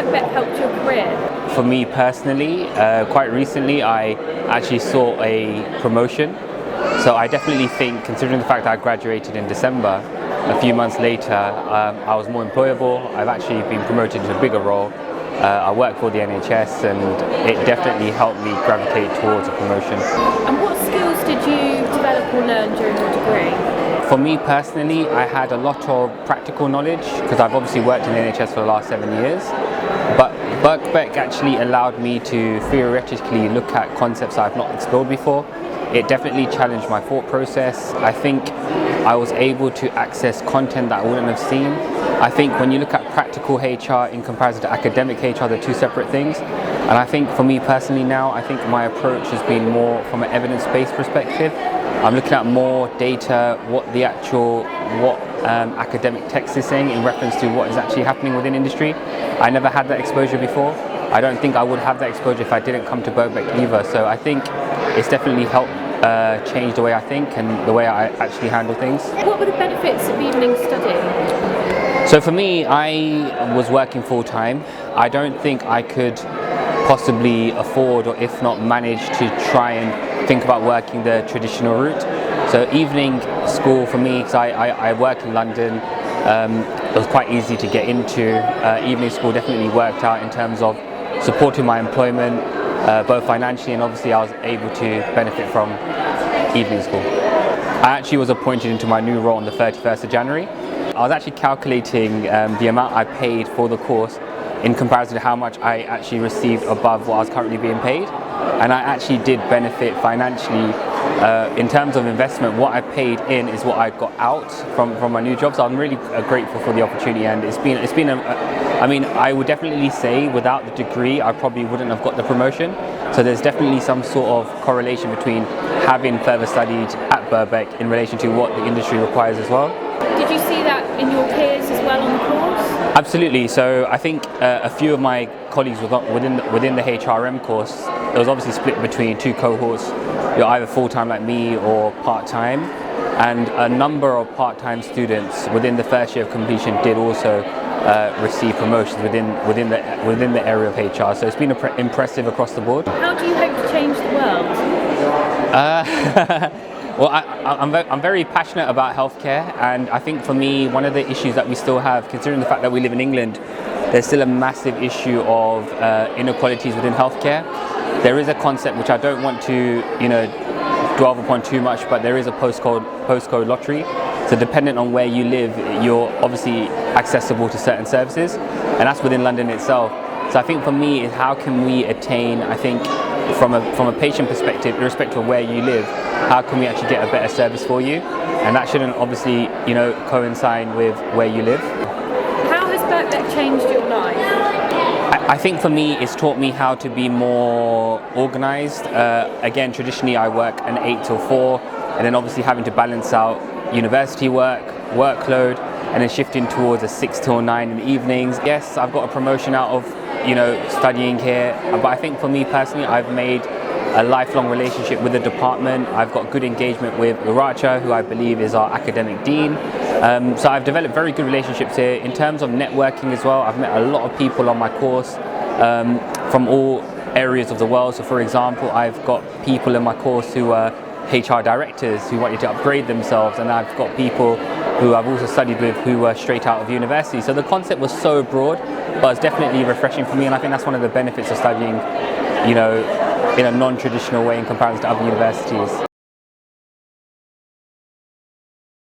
Birkbeck helped your career? For me personally, quite recently I actually saw a promotion. So I definitely think, considering the fact that I graduated in December, a few months later I was more employable. I've actually been promoted to a bigger role. I work for the NHS and it definitely helped me gravitate towards a promotion. And what skills did you develop or learn during your degree? For me personally, I had a lot of practical knowledge because I've obviously worked in the NHS for the last 7 years. But Birkbeck actually allowed me to theoretically look at concepts I've not explored before. It definitely challenged my thought process. I think I was able to access content that I wouldn't have seen. I think when you look at practical HR in comparison to academic HR, they're two separate things. And I think for me personally now, I think my approach has been more from an evidence-based perspective. I'm looking at more data, what academic text is saying in reference to what is actually happening within industry. I never had that exposure before. I don't think I would have that exposure if I didn't come to Birkbeck either. So I think it's definitely helped change the way I think and the way I actually handle things. What were the benefits of evening studying? So for me, I was working full time. I don't think I could possibly afford, or if not manage, to try and think about working the traditional route. So evening school for me, because I work in London, it was quite easy to get into. Evening school definitely worked out in terms of supporting my employment, both financially and obviously I was able to benefit from evening school. I actually was appointed into my new role on the 31st of January. I was actually calculating the amount I paid for the course in comparison to how much I actually received above what I was currently being paid. And I actually did benefit financially. In terms of investment, what I paid in is what I got out from my new job. So I'm really grateful for the opportunity, and it's been I mean, I would definitely say without the degree, I probably wouldn't have got the promotion. So there's definitely some sort of correlation between having further studied at Birkbeck in relation to what the industry requires as well. Did you see that in your peers as well on the course? Absolutely. So I think a few of my colleagues within the HRM course, it was obviously split between two cohorts. You're either full-time like me or part-time, and a number of part-time students within the first year of completion did also receive promotions within the area of HR. So it's been impressive across the board. How do you hope to change the world? Well, I'm very passionate about healthcare, and I think for me, one of the issues that we still have, considering the fact that we live in England, there's still a massive issue of inequalities within healthcare. There is a concept which I don't want to, dwell upon too much, but there is a postcode lottery. So dependent on where you live, you're obviously accessible to certain services, and that's within London itself. So I think for me, how can we attain, I think, from a patient perspective, irrespective of where you live, how can we actually get a better service for you? And that shouldn't obviously, coincide with where you live. How has Birkbeck changed your life? I think for me, it's taught me how to be more organised. Again, traditionally I work an 8 till 4, and then obviously having to balance out university workload, and then shifting towards a 6 till 9 in the evenings. Yes, I've got a promotion out of studying here, but I think for me personally, I've made a lifelong relationship with the department. I've got good engagement with Uracha, who I believe is our academic dean. So I've developed very good relationships here. In terms of networking as well, I've met a lot of people on my course from all areas of the world. So for example, I've got people in my course who are HR directors who wanted to upgrade themselves, and I've got people who I've also studied with who were straight out of university. So the concept was so broad, but it's definitely refreshing for me, and I think that's one of the benefits of studying, in a non-traditional way in comparison to other universities.